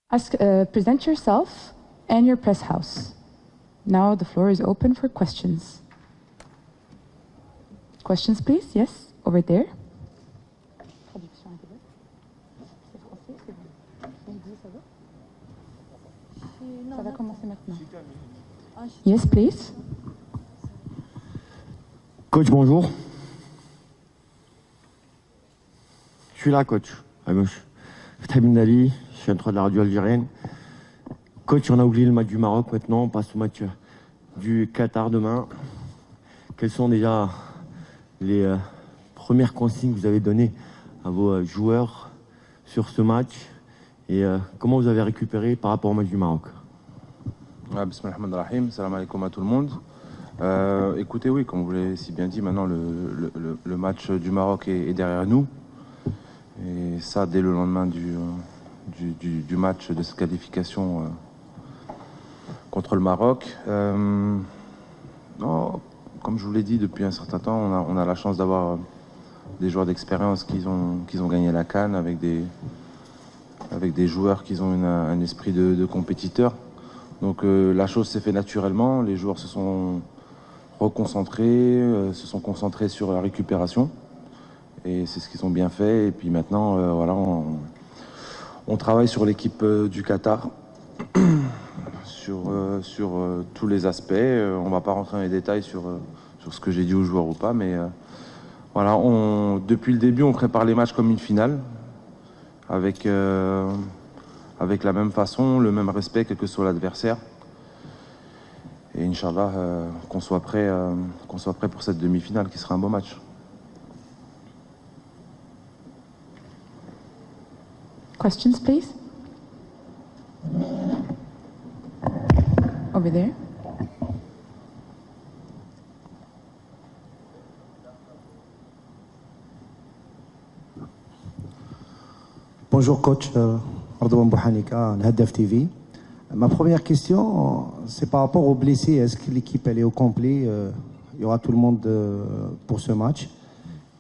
Present yourself and your press house. Now the floor is open for questions. Questions, please. Yes, over there. Ça va commencer maintenant. Yes, please. Coach, bonjour. Je suis là, coach, à gauche. Ftabin Ali, je suis un de la radio algérienne. Coach, on a oublié le match du Maroc maintenant, on passe au match du Qatar demain. Quelles sont déjà les premières consignes que vous avez données à vos joueurs sur ce match et comment vous avez récupéré par rapport au match du Maroc? Bismillahirrahmanirrahim, salam alaikum à tout le monde. Écoutez, oui, comme vous l'avez si bien dit, maintenant le match du Maroc est derrière nous. Et ça, dès le lendemain du match de cette qualification contre le Maroc. Non, comme je vous l'ai dit depuis un certain temps, on a la chance d'avoir des joueurs d'expérience qui ont gagné la CAN avec des joueurs qui ont un esprit de compétiteur. Donc la chose s'est faite naturellement, les joueurs se sont reconcentrés, se sont concentrés sur la récupération. Et c'est ce qu'ils ont bien fait. Et puis maintenant, voilà, on travaille sur l'équipe du Qatar, sur tous les aspects. On ne va pas rentrer dans les détails sur ce que j'ai dit aux joueurs ou pas, mais voilà, depuis le début, on prépare les matchs comme une finale, avec la même façon, le même respect, quel que soit l'adversaire. Et Inch'Allah, qu'on soit prêt pour cette demi-finale, qui sera un beau match. Questions, please. Over there. Bonjour coach, Ardouan Bouhanika, Al-Haddaf TV. Ma première question, c'est par rapport aux blessés. Est-ce que l'équipe elle est au complet? Il y aura tout le monde pour ce match.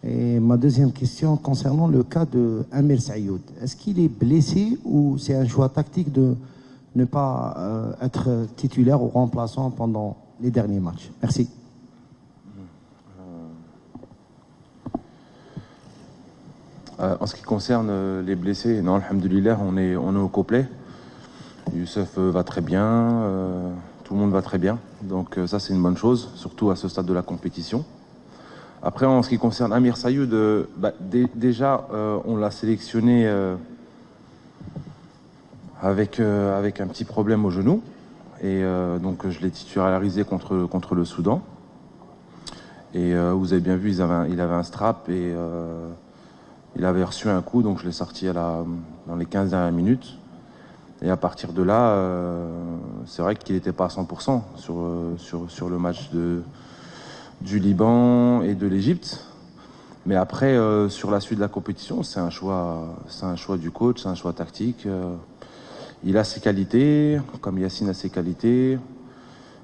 Et ma deuxième question concernant le cas de Amir Saïoud. Est-ce qu'il est blessé ou c'est un choix tactique de ne pas être titulaire ou remplaçant pendant les derniers matchs? Merci. En ce qui concerne les blessés, non, alhamdoulilah, on est au complet. Youssef va très bien, tout le monde va très bien. Donc ça, c'est une bonne chose, surtout à ce stade de la compétition. Après, en ce qui concerne Amir Saïoud, déjà, on l'a sélectionné avec un petit problème au genou. Et donc, je l'ai titularisé contre le Soudan. Et vous avez bien vu, il avait un strap et il avait reçu un coup. Donc, je l'ai sorti dans les 15 dernières minutes. Et à partir de là, c'est vrai qu'il n'était pas à 100% sur le match du Liban et de l'Égypte. Mais après, sur la suite de la compétition, c'est un choix du coach, c'est un choix tactique. Il a ses qualités, comme Yacine a ses qualités.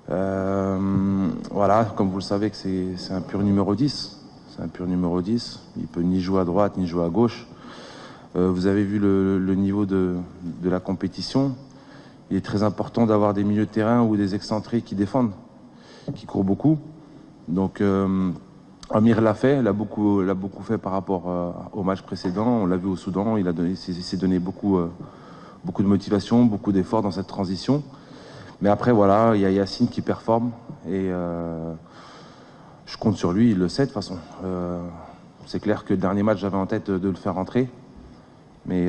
Voilà, comme vous le savez, que c'est un pur numéro 10. C'est un pur numéro 10. Il peut ni jouer à droite, ni jouer à gauche. Vous avez vu le niveau de la compétition. Il est très important d'avoir des milieux de terrain ou des excentrés qui défendent, qui courent beaucoup. Donc Amir l'a fait, l'a beaucoup fait par rapport au match précédent. On l'a vu au Soudan, il s'est donné beaucoup de motivation, beaucoup d'efforts dans cette transition. Mais après voilà, il y a Yacine qui performe et je compte sur lui, il le sait de toute façon. C'est clair que le dernier match, j'avais en tête de le faire rentrer, mais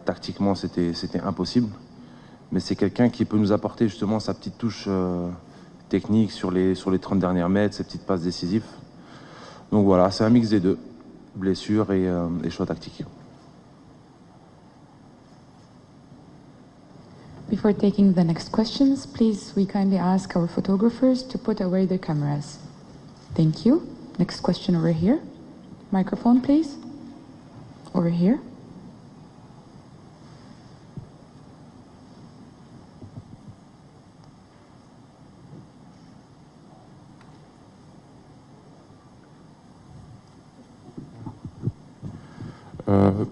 tactiquement c'était impossible. Mais c'est quelqu'un qui peut nous apporter justement sa petite touche technique sur les 30 dernières mètres, ses petites passes décisives. Donc voilà, c'est un mix des deux, blessure et choix tactique. Before taking the next questions, please, we kindly ask our photographers to put away their cameras. Thank you. Next question over here. Microphone, please. Over here.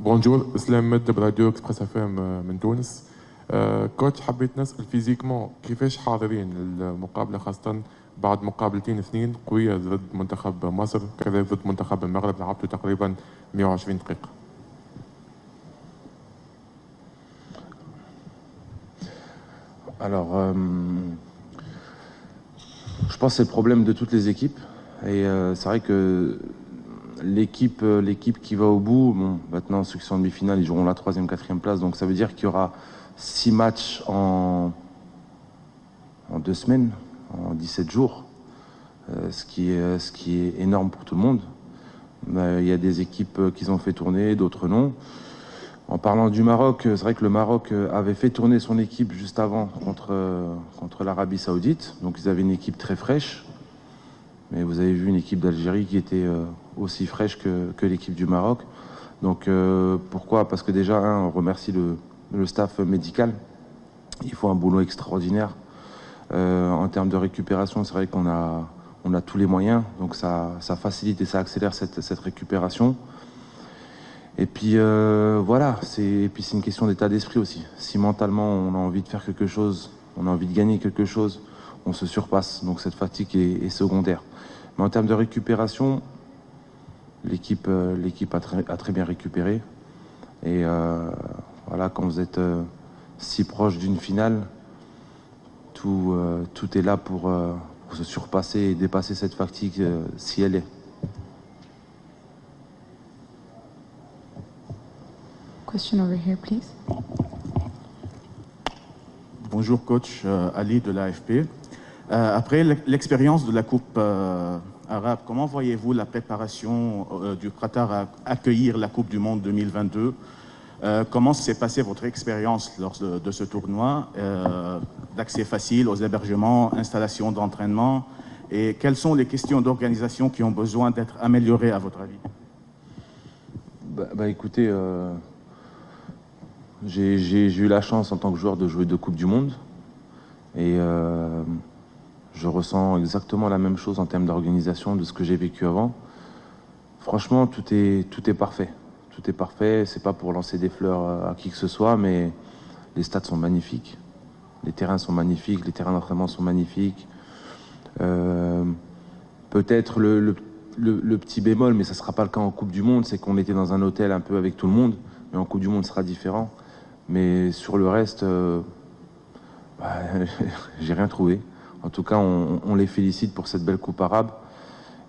بونجور اسلام مد براديو اكسبريس اف ام من تونس. كوتش حبيت نسأل فيزيكمون كيفاش حاضرين المقابلة خاصة بعد مقابلتين اثنين قوية ضد منتخب مصر كذلك ضد منتخب المغرب لعبتوا تقريبا 120 دقيقة. Alors, je pense que c'est le problème de toutes les équipes. Et c'est vrai que l'équipe qui va au bout, bon, maintenant ceux qui sont en demi-finale, ils joueront la 3e, 4e place. Donc ça veut dire qu'il y aura 6 matchs en 2 semaines, en 17 jours, ce qui est énorme pour tout le monde. Il y a des équipes qui ont fait tourner, d'autres non. En parlant du Maroc, c'est vrai que le Maroc avait fait tourner son équipe juste avant contre l'Arabie Saoudite. Donc ils avaient une équipe très fraîche. Mais vous avez vu une équipe d'Algérie qui était aussi fraîche que l'équipe du Maroc. Donc pourquoi? Parce que déjà, on remercie le staff médical. Ils font un boulot extraordinaire. En termes de récupération, c'est vrai qu'on a tous les moyens. Donc ça facilite et ça accélère cette récupération. Et puis voilà, et puis c'est une question d'état d'esprit aussi. Si mentalement on a envie de faire quelque chose, on a envie de gagner quelque chose, on se surpasse. Donc cette fatigue est secondaire. Mais en termes de récupération, l'équipe a très bien récupéré. Et voilà, quand vous êtes si proche d'une finale, tout est là pour se surpasser et dépasser cette fatigue si elle est. Question over here, please. Bonjour coach, Ali de l'AFP. Après l'expérience de la Coupe arabe, comment voyez-vous la préparation du Qatar à accueillir la Coupe du Monde 2022? Comment s'est passée votre expérience lors de ce tournoi, d'accès facile aux hébergements, installations d'entraînement, et quelles sont les questions d'organisation qui ont besoin d'être améliorées à votre avis? Écoutez, j'ai eu la chance en tant que joueur de jouer 2 Coupes du Monde et je ressens exactement la même chose en termes d'organisation de ce que j'ai vécu avant. Franchement, tout est parfait. Tout est parfait, c'est pas pour lancer des fleurs à qui que ce soit, mais les stades sont magnifiques, les terrains sont magnifiques, les terrains d'entraînement sont magnifiques. Peut-être le petit bémol, mais ça sera pas le cas en Coupe du Monde, c'est qu'on était dans un hôtel un peu avec tout le monde, mais en Coupe du Monde, ce sera différent. Mais sur le reste, j'ai rien trouvé. En tout cas, on les félicite pour cette belle Coupe arabe.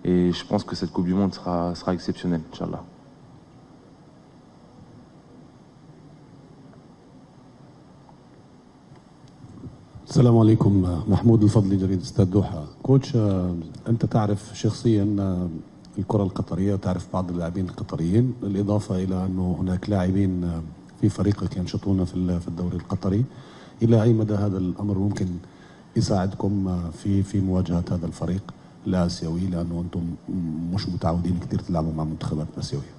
Et je pense que cette Coupe du Monde sera exceptionnelle, Inch'Allah. السلام عليكم. محمود الفضلي جريدة استاد دوحة. كوتش، أنت تعرف شخصيا الكرة القطرية وتعرف بعض اللاعبين القطريين، بالإضافة إلى أنه هناك لاعبين في فريقك ينشطون في الدوري القطري. إلى أي مدى هذا الأمر ممكن يساعدكم في مواجهة هذا الفريق الآسيوي، لأنه أنتم مش متعودين كثير تلعبوا مع منتخبات آسيوية؟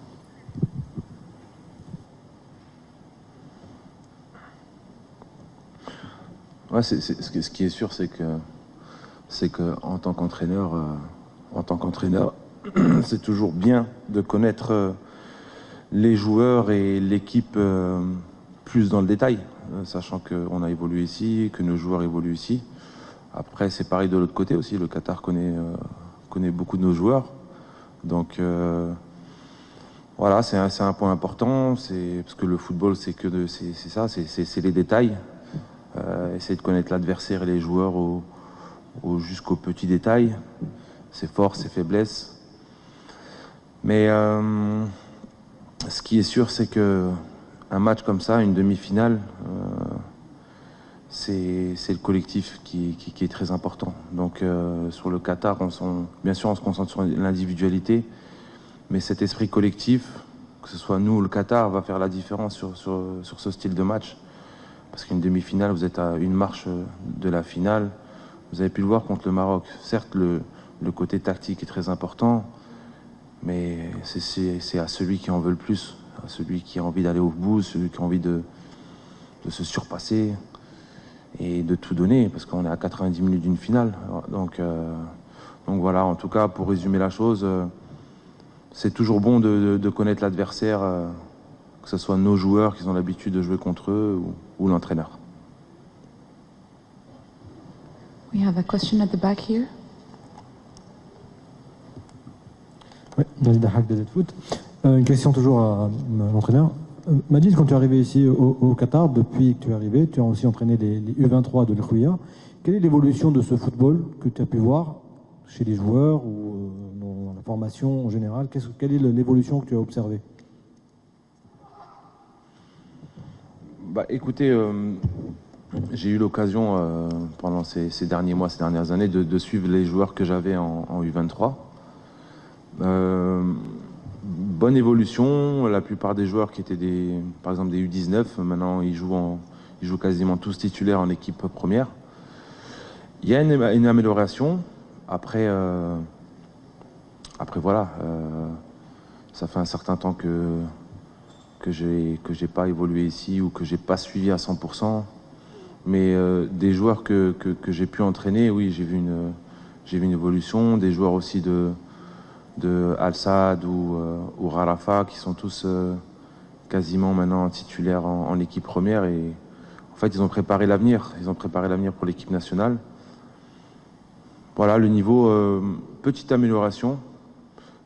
Ouais, ce qui est sûr, c'est que en tant qu'entraîneur, c'est toujours bien de connaître les joueurs et l'équipe plus dans le détail, sachant qu'on a évolué ici, que nos joueurs évoluent ici. Après, c'est pareil de l'autre côté aussi. Le Qatar connaît beaucoup de nos joueurs, donc voilà, c'est un point important. Parce que le football, c'est ça, c'est les détails. Essayer de connaître l'adversaire et les joueurs jusqu'aux petits détails, ses forces, ses faiblesses. Mais ce qui est sûr, c'est que un match comme ça, une demi-finale, c'est le collectif qui est très important. Donc sur le Qatar, bien sûr on se concentre sur l'individualité, mais cet esprit collectif, que ce soit nous ou le Qatar, va faire la différence sur ce style de match. Parce qu'une demi-finale, vous êtes à une marche de la finale. Vous avez pu le voir contre le Maroc. Certes, le côté tactique est très important, mais c'est à celui qui en veut le plus, à celui qui a envie d'aller au bout, celui qui a envie de se surpasser et de tout donner, parce qu'on est à 90 minutes d'une finale. Donc voilà, en tout cas, pour résumer la chose, c'est toujours bon de connaître l'adversaire, que ce soit nos joueurs qui ont l'habitude de jouer contre eux ou l'entraîneur. We have a question at the back here. Oui, David Dahak de Foot. Une question toujours à l'entraîneur. Majid, quand tu es arrivé ici au Qatar, depuis que tu es arrivé, tu as aussi entraîné les U23 de l'Khouya. Quelle est l'évolution de ce football que tu as pu voir chez les joueurs ou dans la formation en général? Quelle est l'évolution que tu as observée? Bah, écoutez, j'ai eu l'occasion pendant ces derniers mois, ces dernières années, de suivre les joueurs que j'avais en U23. Bonne évolution. La plupart des joueurs qui étaient par exemple des U19, maintenant ils jouent quasiment tous titulaires en équipe première. Il y a une amélioration. Après voilà, ça fait un certain temps que j'ai pas évolué ici ou que j'ai pas suivi à 100%. Mais des joueurs que j'ai pu entraîner, oui, j'ai vu une évolution. Des joueurs aussi de Al-Saad ou Rarafa qui sont tous quasiment maintenant titulaires en équipe première. Et en fait, ils ont préparé l'avenir. Ils ont préparé l'avenir pour l'équipe nationale. Voilà, le niveau, petite amélioration.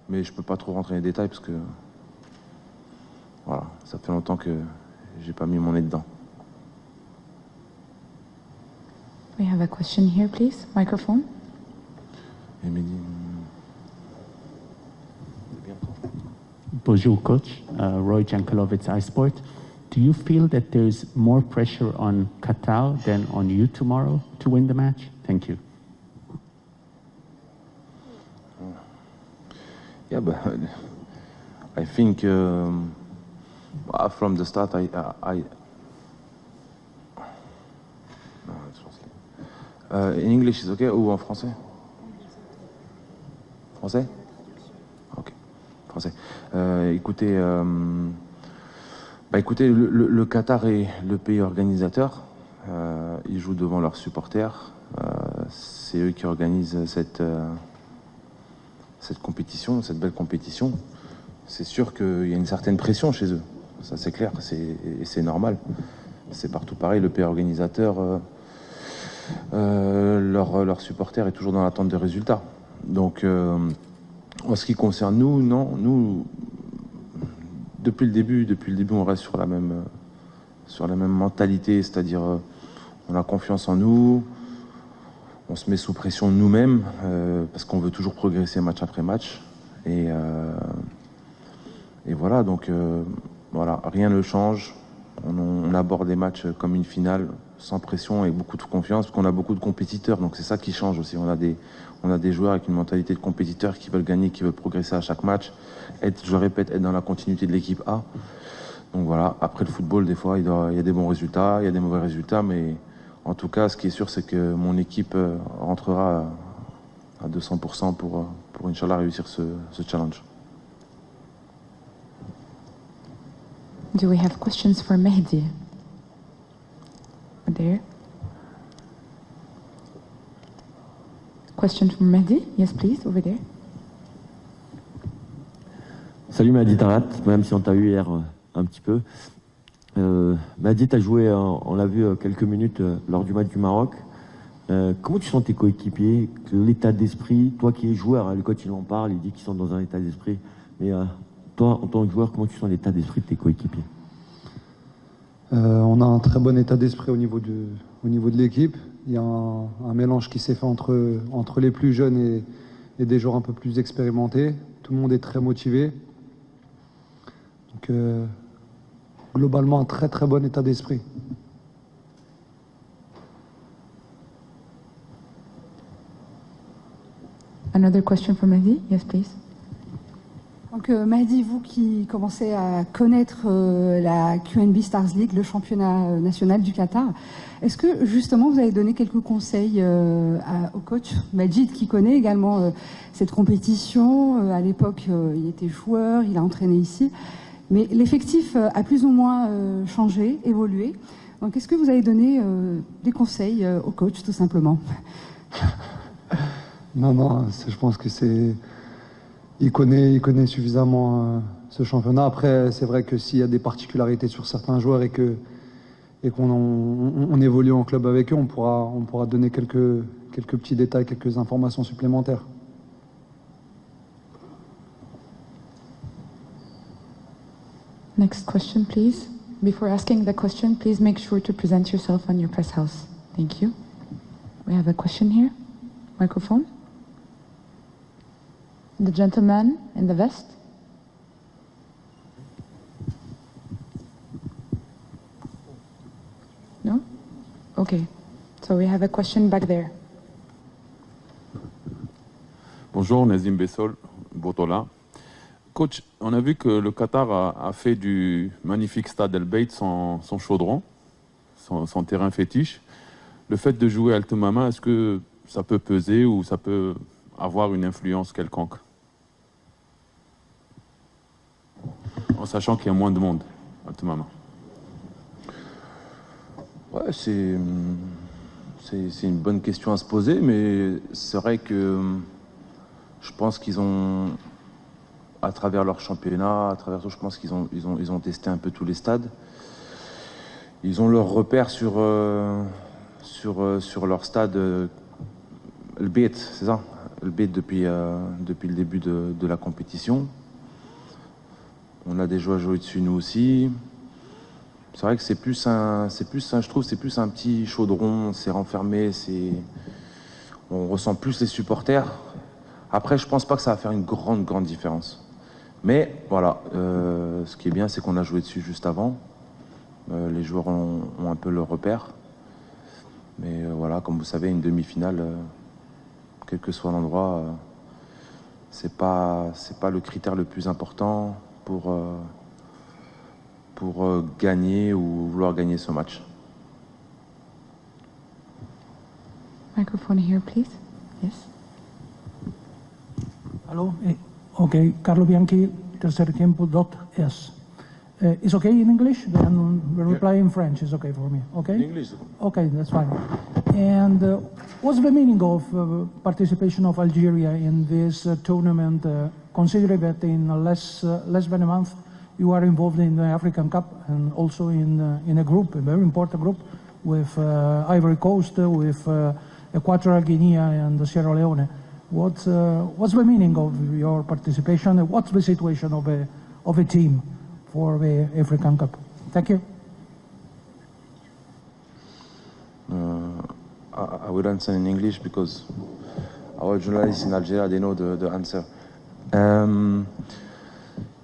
Mais je peux pas trop rentrer dans les détails parce que voilà, ça fait longtemps que j'ai pas mis mon nez dedans. We have a question here, please. Microphone. Bonjour, coach. Roy Jankolovitz, iSport. Do you feel that there's more pressure on Qatar than on you tomorrow to win the match? Thank you. Yeah, but I think from the start, in English is okay ou en français? Français? Ok, français. Écoutez, le Qatar est le pays organisateur. Ils jouent devant leurs supporters. C'est eux qui organisent cette compétition, cette belle compétition. C'est sûr qu'il y a une certaine pression chez eux. Ça, c'est clair, c'est normal. C'est partout pareil. Le pays organisateur, leur supporter est toujours dans l'attente de résultats. Donc, en ce qui concerne nous, non, nous, depuis le début, on reste sur la même mentalité, c'est-à-dire on a confiance en nous, on se met sous pression nous-mêmes parce qu'on veut toujours progresser match après match. Et voilà, donc voilà, rien ne change. On aborde les matchs comme une finale, sans pression et beaucoup de confiance, parce qu'on a beaucoup de compétiteurs, donc c'est ça qui change aussi. On a des joueurs avec une mentalité de compétiteurs qui veulent gagner, qui veulent progresser à chaque match, je répète, être dans la continuité de l'équipe A. Donc voilà, après le football, des fois, il y a des bons résultats, il y a des mauvais résultats, mais en tout cas, ce qui est sûr, c'est que mon équipe rentrera à 200% pour Inch'Allah réussir ce challenge. Do we have questions for Mehdi? Over there. Question from Mehdi? Yes, please, over there. Salut Mehdi Tarat, même si on t'a eu hier un petit peu. Mehdi, tu as joué, on l'a vu, quelques minutes lors du match du Maroc. Comment tu sens tes coéquipiers, l'état d'esprit? Toi qui es joueur, le coach il en parle, il dit qu'ils sont dans un état d'esprit. Mais toi, en tant que joueur, comment tu sens l'état d'esprit de tes coéquipiers? On a un très bon état d'esprit au niveau de l'équipe. Il y a un mélange qui s'est fait entre les plus jeunes et des joueurs un peu plus expérimentés. Tout le monde est très motivé. Donc, globalement, un très très bon état d'esprit. Another question for Mehdi? Yes, please. Donc Mehdi, vous qui commencez à connaître la QNB Stars League, le championnat national du Qatar, est-ce que justement vous avez donné quelques conseils au coach Majid qui connaît également cette compétition? À l'époque, il était joueur, il a entraîné ici, mais l'effectif a plus ou moins changé, évolué. Donc est-ce que vous avez donné des conseils au coach tout simplement? Non, je pense que c'est... Il connaît suffisamment ce championnat. Après, c'est vrai que s'il y a des particularités sur certains joueurs et qu'on évolue en club avec eux, on pourra donner quelques quelques petits détails, quelques informations supplémentaires. Next question, please. Before asking the question, please make sure to present yourself on your press house. Thank you. We have a question here. Microphone. The gentleman in the vest. No? Okay. So we have a question back there. Bonjour, Nazim Bessol, Botola. Coach, on a vu que le Qatar a fait du magnifique stade El Bayt son chaudron, son terrain fétiche. Le fait de jouer à Al Thumama, est-ce que ça peut peser ou ça peut avoir une influence quelconque? En sachant qu'il y a moins de monde à Al Thumama. Ouais, c'est une bonne question à se poser, mais c'est vrai que je pense qu'ils ont, à travers leur championnat, à travers tout, je pense qu'ils ont testé un peu tous les stades. Ils ont leur repère sur leur stade, le Bayt, c'est ça, le Bayt depuis le début de la compétition. On a des joueurs jouer dessus nous aussi. C'est vrai que je trouve, c'est plus un petit chaudron, c'est renfermé, on ressent plus les supporters. Après, je pense pas que ça va faire une grande différence. Mais voilà, ce qui est bien, c'est qu'on a joué dessus juste avant. Les joueurs ont un peu leur repère. Mais voilà, comme vous savez, une demi-finale, quel que soit l'endroit, c'est pas le critère le plus important pour gagner ou vouloir gagner ce match. Microphone here, please. Yes. Hello. Okay, Carlo Bianchi, tercertiempo.es. It's okay in English? Then we'll reply in French. It's okay for me. Okay? In English. Okay, that's fine. And what's the meaning of participation of Algeria in this tournament, considering that in less than a month you are involved in the African Cup and also in a group, a very important group, with Ivory Coast, with Equatorial Guinea and Sierra Leone. What's the meaning of your participation? What's the situation of a team for the African Cup? Thank you. I will answer in English because our journalists in Algeria, they know the answer.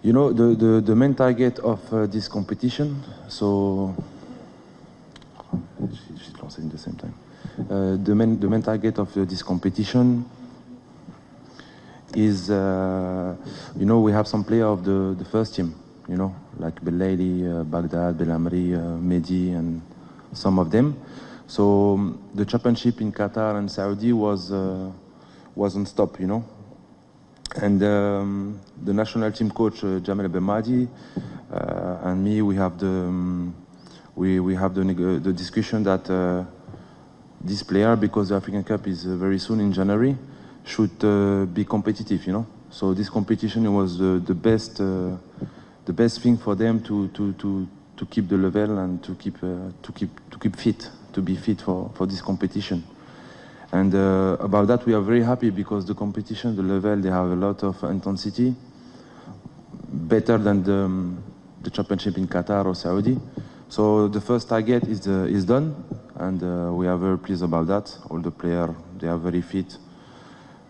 You know, the main target of this competition, so she's lancing at the same time. The main target of this competition is, you know, we have some players of the first team, you know, like Belaili, Baghdad, Belamri, Mehdi, and some of them. So the championship in Qatar and Saudi wasn't stopped, you know. And the national team coach Jamel Bemadi and me, we have the discussion that this player, because the African Cup is very soon in January, should be competitive, you know. So this competition was the best thing for them to keep the level and to keep fit, to be fit for this competition. And about that, we are very happy because the competition, the level, they have a lot of intensity, better than the championship in Qatar or Saudi. So the first target is done, and we are very pleased about that. All the players, they are very fit.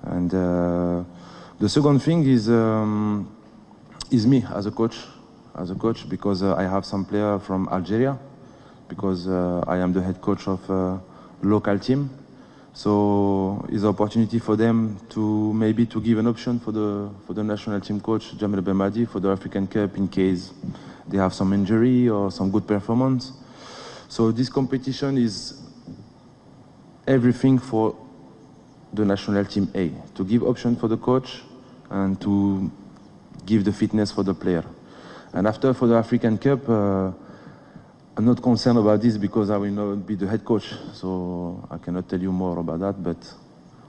And the second thing is me as a coach, because I have some players from Algeria, because I am the head coach of a local team. So it's an opportunity for them to give an option for the national team coach Jamel Bemadi for the African Cup in case they have some injury or some good performance. So this competition is everything for the national team A, to give option for the coach and to give the fitness for the player. And after, for the African Cup, I'm not concerned about this because I will not be the head coach, so I cannot tell you more about that, but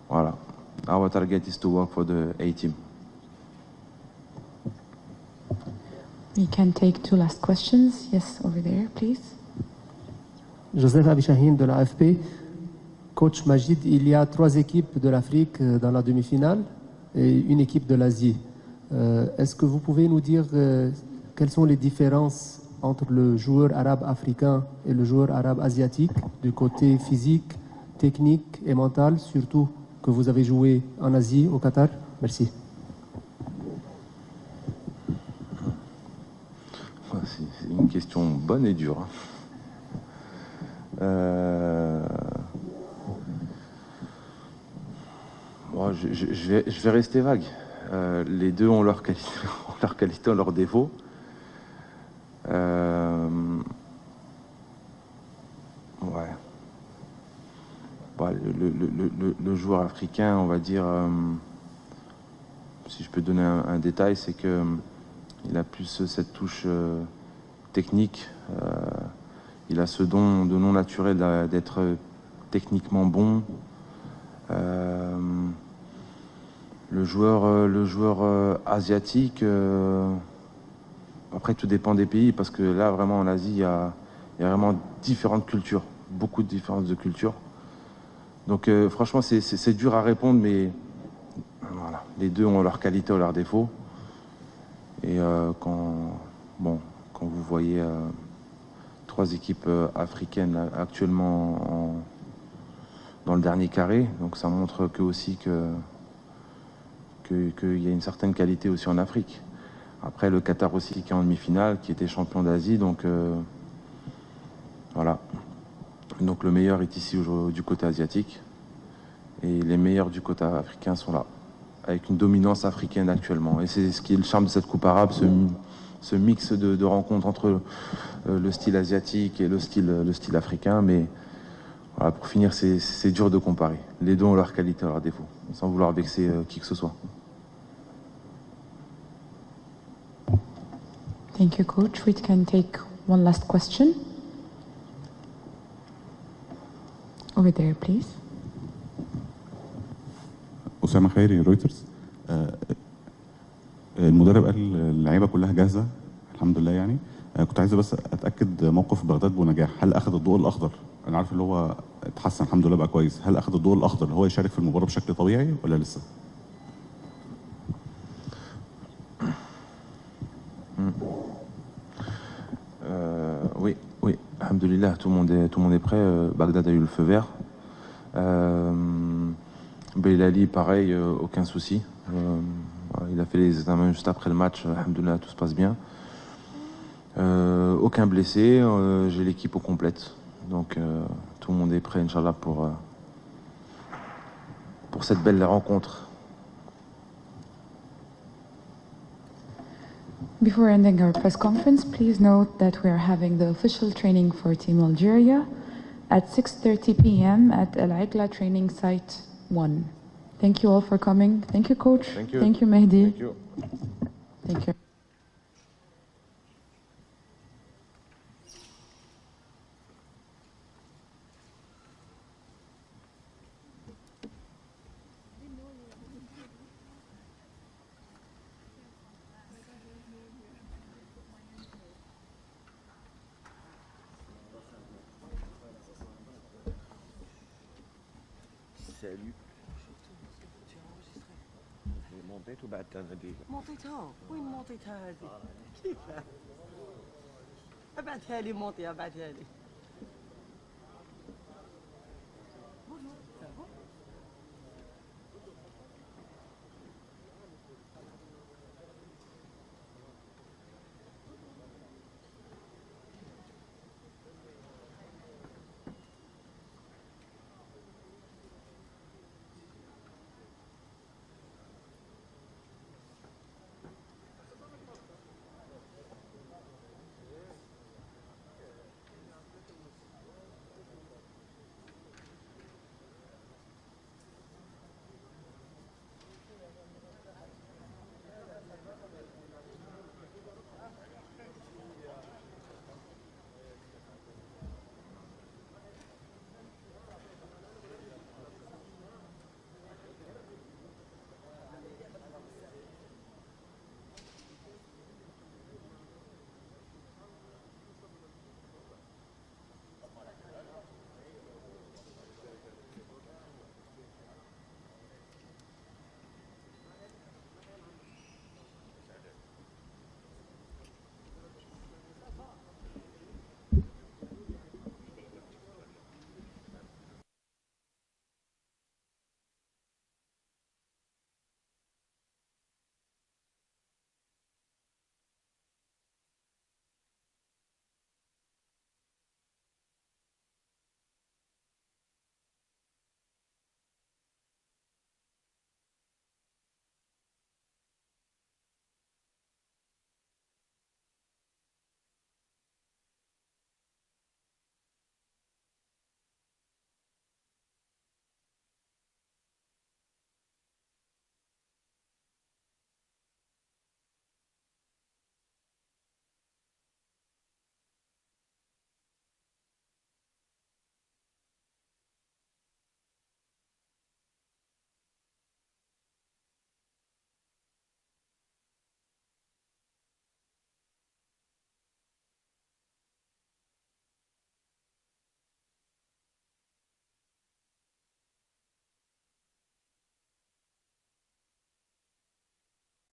voilà. Our target is to work for the A team. We can take two last questions. Yes, over there, please. Joseph Abishahin de la AFP. Coach Majid, il y a 3 équipes de l'Afrique dans la demi-finale et une équipe de l'Asie. Est-ce que vous pouvez nous dire quelles sont les différences entre le joueur arabe africain et le joueur arabe asiatique, du côté physique, technique et mental, surtout que vous avez joué en Asie, au Qatar? Merci. C'est une question bonne et dure. Bon, je vais rester vague. Les deux ont leur qualité, ont leurs défauts. Ouais. Bon, le joueur africain, on va dire, si je peux donner un détail, c'est que il a plus cette touche technique. Il a ce don de non naturel d'être techniquement bon. Le joueur asiatique, après tout dépend des pays, parce que là vraiment en Asie il y a vraiment différentes cultures, beaucoup de différences de culture. Donc franchement c'est dur à répondre, mais voilà, les deux ont leurs qualités ou leurs défauts. Et quand vous voyez 3 équipes africaines actuellement dans le dernier carré, donc ça montre que aussi qu'il y a une certaine qualité aussi en Afrique. Après le Qatar aussi qui est en demi-finale, qui était champion d'Asie, donc voilà. Donc le meilleur est ici du côté asiatique et les meilleurs du côté africain sont là, avec une dominance africaine actuellement. Et c'est ce qui est le charme de cette Coupe arabe, ce mix de rencontres entre le style asiatique et le style africain. Mais voilà, pour finir, c'est dur de comparer. Les deux ont leurs qualités, leurs défauts, sans vouloir vexer qui que ce soit. Thank you, Coach. We can take one last question. Over there, please. أسامة خيري رويترز. المدرب قال اللعيبة كلها جاهزة الحمد لله يعني. كنت عايز بس أتأكد موقف بغداد بونجاح، هل أخذ الضوء الأخضر؟ أنا عارف اللي هو اتحسن الحمد لله بقى كويس، هل أخذ الضوء الأخضر اللي هو يشارك في المباراة بشكل طبيعي ولا لسه؟ Oui, alhamdoulilah, tout le monde est prêt. Bagdad a eu le feu vert. Belali, pareil, aucun souci. Il a fait les examens juste après le match. Alhamdoulilah, tout se passe bien. Aucun blessé. J'ai l'équipe au complète. Donc tout le monde est prêt, Inch'Allah, pour cette belle rencontre. Before ending our press conference, please note that we are having the official training for Team Algeria at 6:30 p.m. at Al Aigla Training Site 1. Thank you all for coming. Thank you, Coach. Thank you. Thank you, Mehdi. Thank you. Thank you. Salut. مونطيت وبعدتها هذيك مونطيتها وين مونطيتها هذه كيف ابعثها لي مونطي ابعثها لي